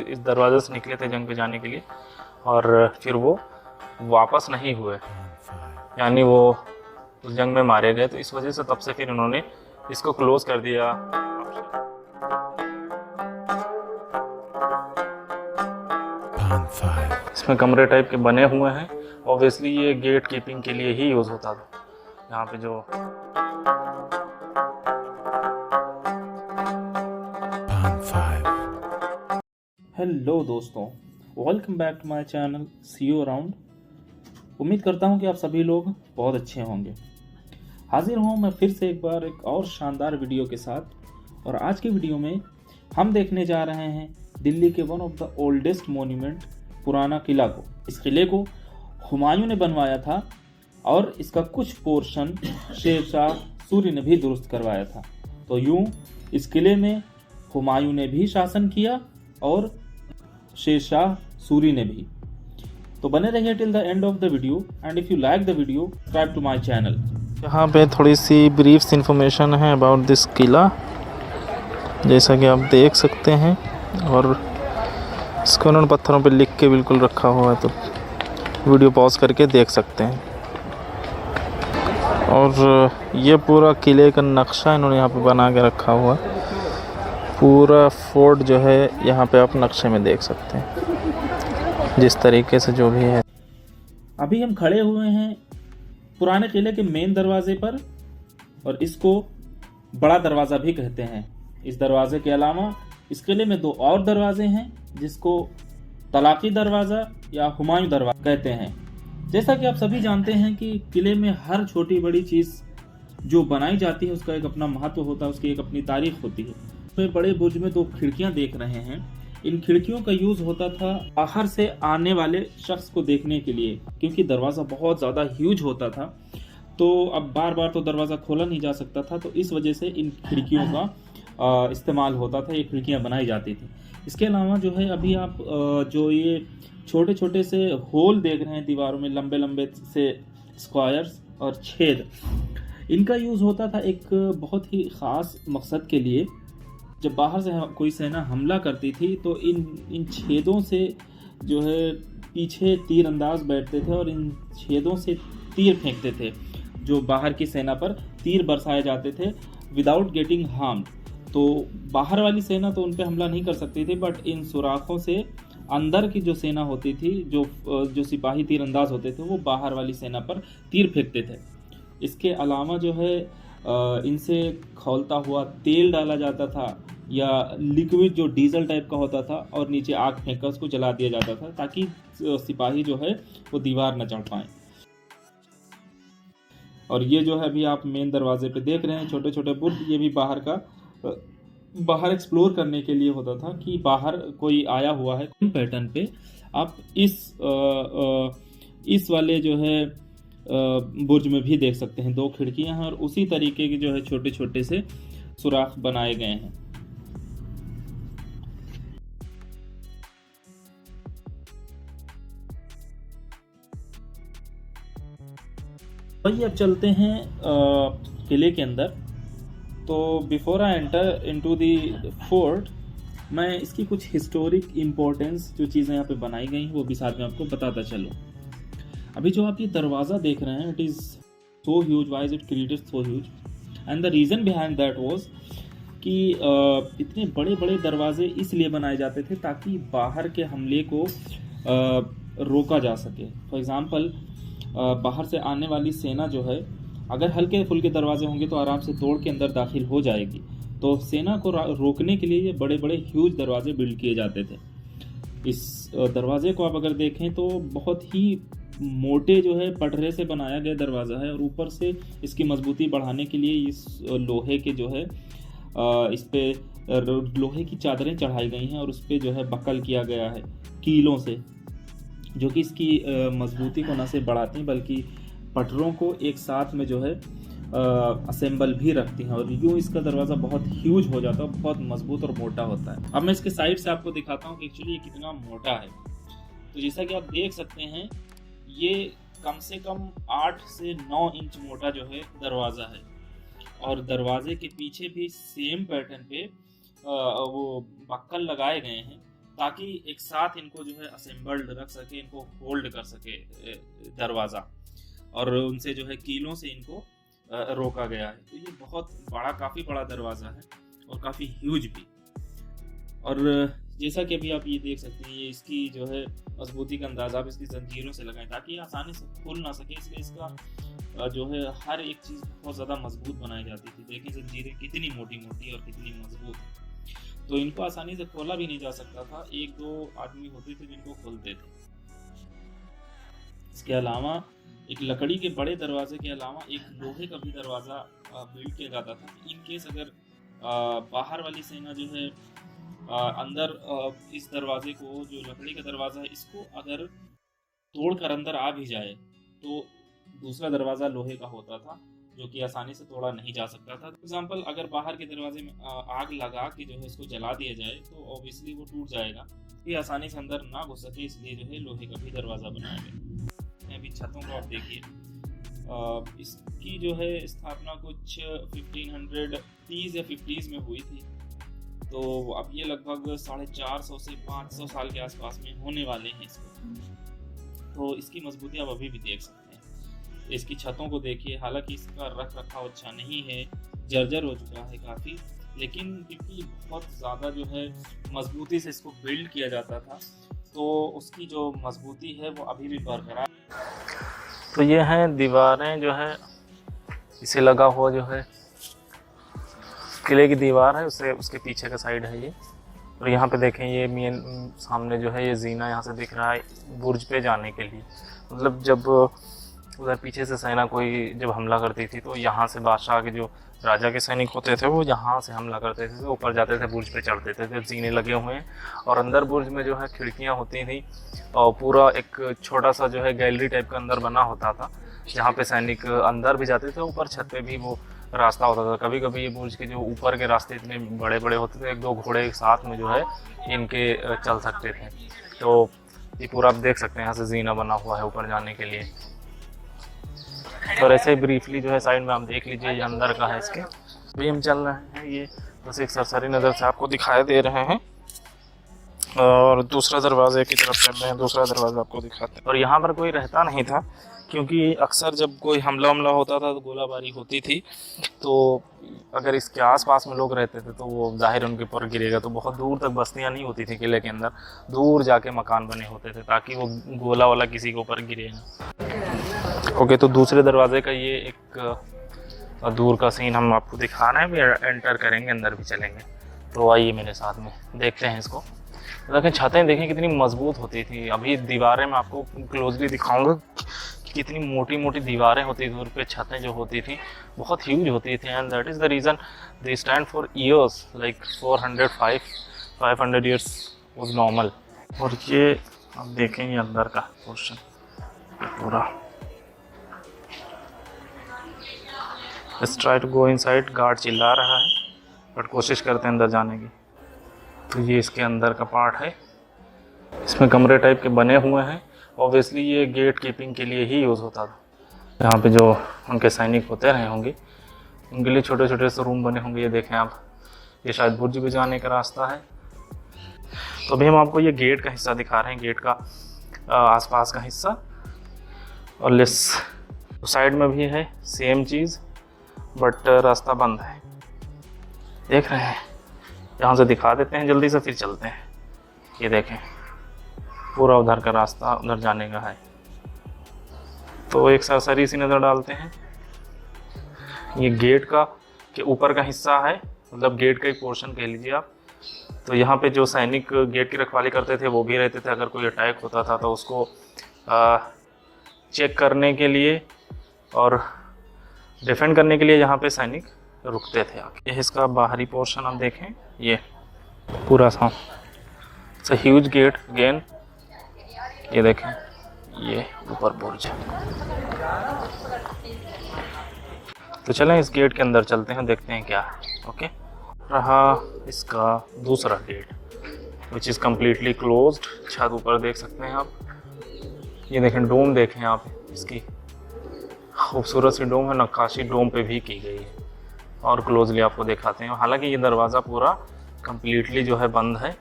इस दरवाजे से निकले थे जंग पे जाने के लिए, और फिर वो वापस नहीं हुए, यानी वो उस जंग में मारे गए। तो इस वजह से तब से फिर उन्होंने इसको क्लोज कर दिया। इसमें कमरे टाइप के बने हुए हैं। ऑब्वियसली ये गेट कीपिंग के लिए ही यूज़ होता था। यहाँ पे जो हेलो दोस्तों, welcome back to my channel see you around. उम्मीद करता हूँ कि आप सभी लोग बहुत अच्छे होंगे। हाजिर हूँ मैं फिर से एक बार एक और शानदार वीडियो के साथ। और आज की वीडियो में हम देखने जा रहे हैं दिल्ली के one of the oldest monument पुराना किला को। इस किले को हुमायूं ने बनवाया था और इसका कुछ पोर्शन शेरशाह सूरी ने भी दुरुस्त करवाया था। तो यूं इस किले में हुमायूं ने भी शासन किया और शेरशाह सूरी ने भी। तो बने रहिए till the end of the video, and if you like the video subscribe to my channel. यहाँ पे थोड़ी सी ब्रीफ इन्फॉर्मेशन है अबाउट दिस किला, जैसा कि आप देख सकते हैं। और इसको उन्होंने पत्थरों पे लिख के बिल्कुल रखा हुआ है, तो वीडियो पॉज करके देख सकते हैं। और ये पूरा किले का नक्शा इन्होंने यहाँ पे बना के रखा हुआ है। पूरा फोर्ट जो है यहाँ पे आप नक्शे में देख सकते हैं, जिस तरीके से जो भी है। अभी हम खड़े हुए हैं पुराने किले के मेन दरवाजे पर, और इसको बड़ा दरवाज़ा भी कहते हैं। इस दरवाजे के अलावा इस किले में दो और दरवाजे हैं, जिसको तलाकी दरवाज़ा या हुमायूं दरवाज़ा कहते हैं। जैसा कि आप सभी जानते हैं कि किले में हर छोटी बड़ी चीज़ जो बनाई जाती है उसका एक अपना महत्व होता है, उसकी एक अपनी तारीख होती है। इसमें बड़े बुर्ज में दो खिड़कियां देख रहे हैं। इन खिड़कियों का यूज होता था बाहर से आने वाले शख्स को देखने के लिए, क्योंकि दरवाज़ा बहुत ज़्यादा ह्यूज होता था। तो अब बार बार तो दरवाज़ा खोला नहीं जा सकता था, तो इस वजह से इन खिड़कियों का इस्तेमाल होता था, ये खिड़कियां बनाई जाती थी। इसके अलावा जो है अभी आप जो ये छोटे छोटे से होल देख रहे हैं दीवारों में, लंबे लंबे से स्क्वायर्स और छेद, इनका यूज़ होता था एक बहुत ही ख़ास मकसद के लिए। जब बाहर से कोई सेना हमला करती थी तो इन छेदों से जो है पीछे तीर अंदाज बैठते थे और इन छेदों से तीर फेंकते थे। जो बाहर की सेना पर तीर बरसाए जाते थे विदाउट गेटिंग हार्म्ड। तो बाहर वाली सेना तो उन पे हमला नहीं कर सकती थी, बट इन सुराखों से अंदर की जो सेना होती थी, जो सिपाही तीरंदाज होते थे, वो बाहर वाली सेना पर तीर फेंकते थे। इसके अलावा जो है इनसे खौलता हुआ तेल डाला जाता था, या लिक्विड जो डीजल टाइप का होता था, और नीचे आग फेंक कर उसको जला दिया जाता था, ताकि सिपाही जो है वो दीवार न चढ़ पाए। और ये जो है अभी आप मेन दरवाजे पे देख रहे हैं छोटे छोटे बुर्ज, ये भी बाहर एक्सप्लोर करने के लिए होता था कि बाहर कोई आया हुआ है पैटर्न पे। आप इस वाले जो है बुर्ज में भी देख सकते हैं, दो खिड़कियां हैं और उसी तरीके के जो है छोटे छोटे से सुराख बनाए गए हैं। वही अब चलते हैं किले के अंदर। तो before I enter into the fort, मैं इसकी कुछ हिस्टोरिक इम्पोर्टेंस जो चीज़ें यहाँ पे बनाई गई हैं वो भी साथ में आपको बताता चलूँ। अभी जो आप ये दरवाज़ा देख रहे हैं, it is so huge, wise it created so huge, and the reason behind that was कि इतने बड़े बड़े दरवाजे इसलिए बनाए जाते थे ताकि बाहर के हमले को रोका जा सके। फॉर एग्ज़ाम्पल, बाहर से आने वाली सेना जो है, अगर हल्के फुल्के दरवाजे होंगे तो आराम से तोड़ के अंदर दाखिल हो जाएगी। तो सेना को रोकने के लिए ये बड़े बड़े ह्यूज दरवाजे बिल्ड किए जाते थे। इस दरवाजे को आप अगर देखें तो बहुत ही मोटे जो है पटरे से बनाया गया दरवाज़ा है, और ऊपर से इसकी मजबूती बढ़ाने के लिए इस लोहे के जो है इस पे लोहे की चादरें चढ़ाई गई हैं, और उस पर जो है बकल किया गया है कीलों से, जो कि इसकी मजबूती को न सिर्फ बढ़ाती हैं बल्कि पटरों को एक साथ में जो है असेंबल भी रखती हैं, और यूँ इसका दरवाज़ा बहुत ह्यूज हो जाता है, बहुत मजबूत और मोटा होता है। अब मैं इसके साइड से आपको दिखाता हूँ कि एक्चुअली ये कितना मोटा है। तो जैसा कि आप देख सकते हैं, ये कम से कम 8 से 9 इंच मोटा जो है दरवाज़ा है, और दरवाजे के पीछे भी सेम पैटर्न पे वो बक्कल लगाए गए हैं, ताकि एक साथ इनको जो है असेंबल्ड रख सके, इनको होल्ड कर सके दरवाज़ा, और उनसे जो है कीलों से इनको रोका गया है। तो ये बहुत बड़ा, काफ़ी बड़ा दरवाज़ा है और काफ़ी ह्यूज भी। और जैसा कि अभी आप ये देख सकते हैं, ये इसकी जो है मजबूती का अंदाज़ा आप इसकी जंजीरों से लगाएं, ताकि ये आसानी से खुल ना सके, इसलिए इसका जो है हर एक चीज़ बहुत ज़्यादा मजबूत बनाई जाती थी। देखिए जंजीरें कितनी मोटी मोटी और कितनी मजबूत, तो इनको आसानी से खोला भी नहीं जा सकता था, 1-2 आदमी होते थे जिनको खोलते थे। इसके अलावा एक लकड़ी के बड़े दरवाजे के अलावा एक लोहे का भी दरवाज़ा बिल्ड किया जाता था। इन केस अगर बाहर वाली सेना जो है अंदर इस दरवाजे को, जो लकड़ी का दरवाज़ा है, इसको अगर तोड़कर अंदर आ भी जाए तो दूसरा दरवाज़ा लोहे का होता था, जो कि आसानी से तोड़ा नहीं जा सकता था। एग्जाम्पल, अगर बाहर के दरवाजे में आग लगा के जो है इसको जला दिया जाए तो ऑब्वियसली वो टूट जाएगा, ये आसानी से अंदर ना घुस सके, इसलिए जो है लोहे का भी दरवाज़ा बनाया गया। अभी छतों को आप देखिए, इसकी जो है स्थापना कुछ 1530 या 50s में हुई थी, तो अब ये लगभग 450 से 500 साल के आसपास में होने वाले हैं इसको। तो इसकी मजबूती आप अभी भी देख सकते हैं। इसकी छतों को देखिए, हालांकि इसका रख रखाव अच्छा नहीं है, जर्जर हो चुका है काफ़ी, लेकिन क्योंकि बहुत ज़्यादा जो है मजबूती से इसको बिल्ड किया जाता था, तो उसकी जो मजबूती है वो अभी भी बरकरार। तो ये हैं दीवारें, जो है इसे लगा हुआ जो है किले की दीवार है, उससे उसके पीछे का साइड है ये। और यहाँ पे देखें, ये मेन सामने जो है ये जीना यहाँ से दिख रहा है बुर्ज पे जाने के लिए। मतलब जब उधर पीछे से सेना कोई जब हमला करती थी तो यहाँ से बादशाह के जो राजा के सैनिक होते थे वो यहाँ से हमला करते थे, तो ऊपर जाते थे, बुर्ज पे चढ़ते थे। जीने लगे हुए हैं और अंदर बुर्ज में जो है खिड़कियाँ होती थी और पूरा एक छोटा सा जो है गैलरी टाइप का अंदर बना होता था, जहाँ पे सैनिक अंदर भी जाते थे, ऊपर छत पे भी वो रास्ता होता था। कभी कभी ये बुर्ज के जो ऊपर के रास्ते इतने बड़े बड़े होते थे, 1-2 घोड़े एक साथ में जो है इनके चल सकते थे। तो ये पूरा आप देख सकते हैं, यहाँ से जीना बना हुआ है ऊपर जाने के लिए। और ऐसे ही ब्रीफली जो है साइड में आप देख लीजिए, ये अंदर का है इसके। अभी हम चल रहे हैं, ये बस एक सरसरी नज़र से आपको दिखाई दे रहे हैं और दूसरा दरवाजे की तरफ चल रहे हैं, दूसरा दरवाज़ा आपको दिखाते हैं। और यहाँ पर कोई रहता नहीं था, क्योंकि अक्सर जब कोई हमला होता था तो गोलाबारी होती थी, तो अगर इसके आसपास में लोग रहते थे तो वो जाहिर उनके ऊपर गिरेगा। तो बहुत दूर तक बस्तियाँ नहीं होती थी किले के अंदर, दूर जाके मकान बने होते थे ताकि वो गोला वाला किसी के ऊपर गिरे ना। ओके, तो दूसरे दरवाजे का ये एक दूर का सीन हम आपको दिखा रहे हैं। भी एंटर करेंगे, अंदर भी चलेंगे, तो आइए मेरे साथ में देखते हैं इसको। लेकिन छतें देखें कितनी मजबूत होती थी। अभी दीवारें मैं आपको क्लोजली दिखाऊंगा, कितनी मोटी मोटी दीवारें होती थी, उन पे छतें जो होती थी बहुत ह्यूज होती थी। And that is the reason they stand for years, like 405-500 years was normal. और ये आप देखेंगे अंदर का पोर्शन पूरा। Let's try to go inside. Guard चिल्ला रहा है बट कोशिश करते हैं अंदर जाने की। तो ये इसके अंदर का पार्ट है, इसमें कमरे टाइप के बने हुए हैं। ऑब्वियसली ये गेट कीपिंग के लिए ही यूज़ होता था। यहाँ पे जो उनके सैनिक होते रहे होंगे उनके लिए छोटे छोटे से रूम बने होंगे। ये देखें आप, ये शायद बुर्ज पे जाने का रास्ता है। तो अभी हम आपको ये गेट का हिस्सा दिखा रहे हैं, गेट का आसपास का हिस्सा। और लेस साइड में भी है सेम चीज़, बट रास्ता बंद है। देख रहे हैं, यहाँ से दिखा देते हैं जल्दी से, फिर चलते हैं। ये देखें, पूरा उधर का रास्ता उधर जाने का है। तो एक सरसरी सी नज़र डालते हैं। ये गेट का के ऊपर का हिस्सा है, मतलब गेट का एक पोर्शन कह लीजिए आप। तो यहाँ पे जो सैनिक गेट की रखवाली करते थे वो भी रहते थे। अगर कोई अटैक होता था तो उसको चेक करने के लिए और डिफेंड करने के लिए यहाँ पे सैनिक रुकते थे आके। ये इसका बाहरी पोर्शन आप देखें, ये पूरा सा ह्यूज गेट अगेन। ये देखें, ये ऊपर बुर्ज। तो चलें इस गेट के अंदर चलते हैं, देखते हैं क्या है। ओके, रहा इसका दूसरा gate which is completely closed. छत ऊपर देख सकते हैं आप। ये देखें, डोम देखें आप, इसकी खूबसूरत सी डोम है, नक्काशी डोम पे भी की गई है। और क्लोजली आपको दिखाते हैं। हालांकि ये दरवाज़ा पूरा कंप्लीटली जो है बंद है।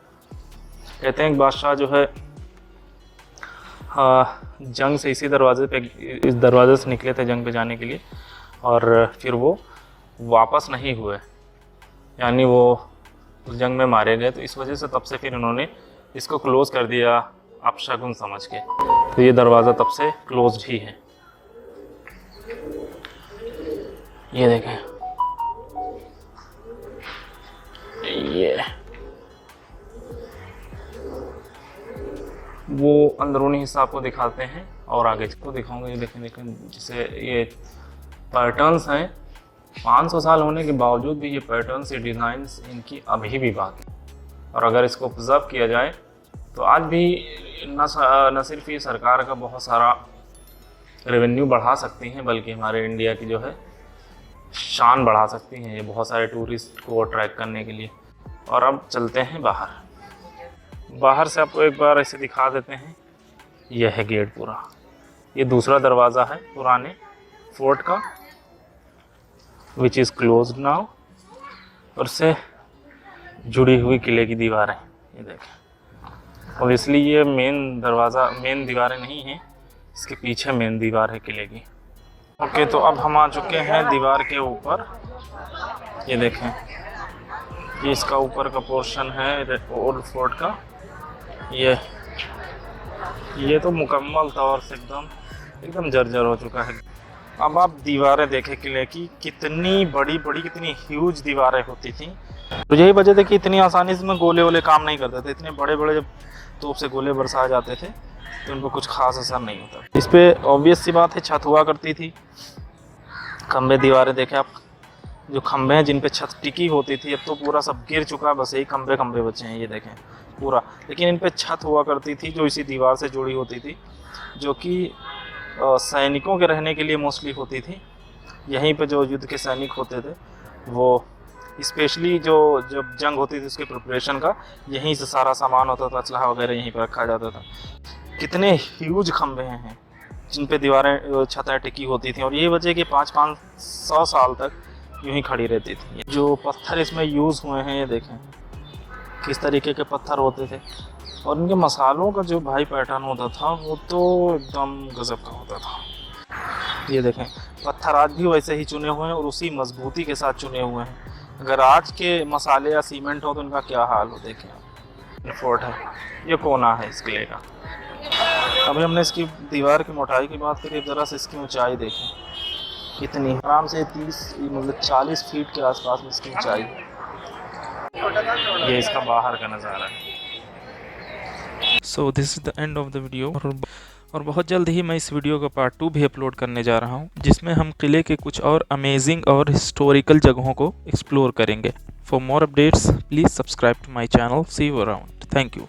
कहते हैं एक बादशाह जो है जंग से इस दरवाजे से निकले थे जंग पे जाने के लिए, और फिर वो वापस नहीं हुए, यानी वो उस जंग में मारे गए। तो इस वजह से तब से फिर इन्होंने इसको क्लोज़ कर दिया अपशगुन समझ के। तो ये दरवाज़ा तब से क्लोज्ड ही है। ये देखें, ये वो अंदरूनी हिस्सा आपको दिखाते हैं और आगे को दिखाऊंगा। ये देखें जैसे ये पैटर्न्स हैं, 500 साल होने के बावजूद भी ये पैटर्न्स, ये डिज़ाइंस इनकी अभी भी बाकी। और अगर इसको ऑब्जर्व किया जाए तो आज भी न सिर्फ ये सरकार का बहुत सारा रेवेन्यू बढ़ा सकती हैं, बल्कि हमारे इंडिया की जो है शान बढ़ा सकती हैं ये बहुत सारे टूरिस्ट को अट्रैक्ट करने के लिए। और अब चलते हैं बाहर से आपको एक बार ऐसे दिखा देते हैं। यह है गेट पूरा। ये दूसरा दरवाज़ा है पुराने फोर्ट का, विच इज़ क्लोज्ड नाउ। और से जुड़ी हुई किले की दीवारें, ये देखें। ऑब्वियसली ये मेन दीवारें नहीं हैं, इसके पीछे मेन दीवार है किले की। ओके, तो अब हम आ चुके हैं दीवार के ऊपर। ये देखें, ये इसका ऊपर का पोर्शन है ओल्ड फोर्ट का। ये तो मुकम्मल तौर से एकदम जर्जर हो चुका है। अब आप दीवारें देखें किले की, कितनी बड़ी कितनी ह्यूज दीवारें होती थी। तो यही वजह थी कि इतनी आसानी से गोले काम नहीं करते थे। इतने बड़े जब तोप से गोले बरसाए जाते थे तो उनको कुछ खास असर नहीं होता। इस पे ऑब्वियस सी बात है छत हुआ करती थी। खंबे दीवारें देखें आप, जो खंबे हैं जिन पे छत टिकी होती थी, अब तो पूरा सब गिर चुका है, बस यही खंबे बचे हैं। ये देखें पूरा, लेकिन इन पे छत हुआ करती थी जो इसी दीवार से जुड़ी होती थी, जो कि सैनिकों के रहने के लिए मोस्टली होती थी। यहीं पे जो युद्ध के सैनिक होते थे वो स्पेशली जब जंग होती थी उसके प्रिपरेशन का यहीं से सारा सामान होता था, असलहा वगैरह यहीं पर रखा जाता था। कितने ह्यूज खंबे हैं जिन पे दीवारें छतें टिकी होती थी, और यही वजह कि 500 साल तक यूं ही खड़ी रहती थी। जो पत्थर इसमें यूज़ हुए हैं, ये देखें किस तरीके के पत्थर होते थे, और इनके मसालों का जो भाई पैटर्न होता था वो तो एकदम गजब का होता था। ये देखें, पत्थर आज भी वैसे ही चुने हुए हैं और उसी मजबूती के साथ चुने हुए हैं। अगर आज के मसाले या सीमेंट हो तो इनका क्या हाल हो। देखें, ये फोर्ट है, ये कोना है इस किले का। अभी हमने इसकी दीवार की मोटाई की बात करी, ज़रा से इसकी ऊंचाई देखें कितनी, आराम से 40 फीट के आसपास में इसकी ऊंचाई है। ये इसका बाहर का नज़ारा है। So this is the end of the video. और बहुत जल्द ही मैं इस वीडियो का पार्ट 2 भी अपलोड करने जा रहा हूँ, जिसमें हम किले के कुछ और अमेजिंग और हिस्टोरिकल जगहों को एक्सप्लोर करेंगे। For more updates please subscribe to my channel. See you around. Thank you.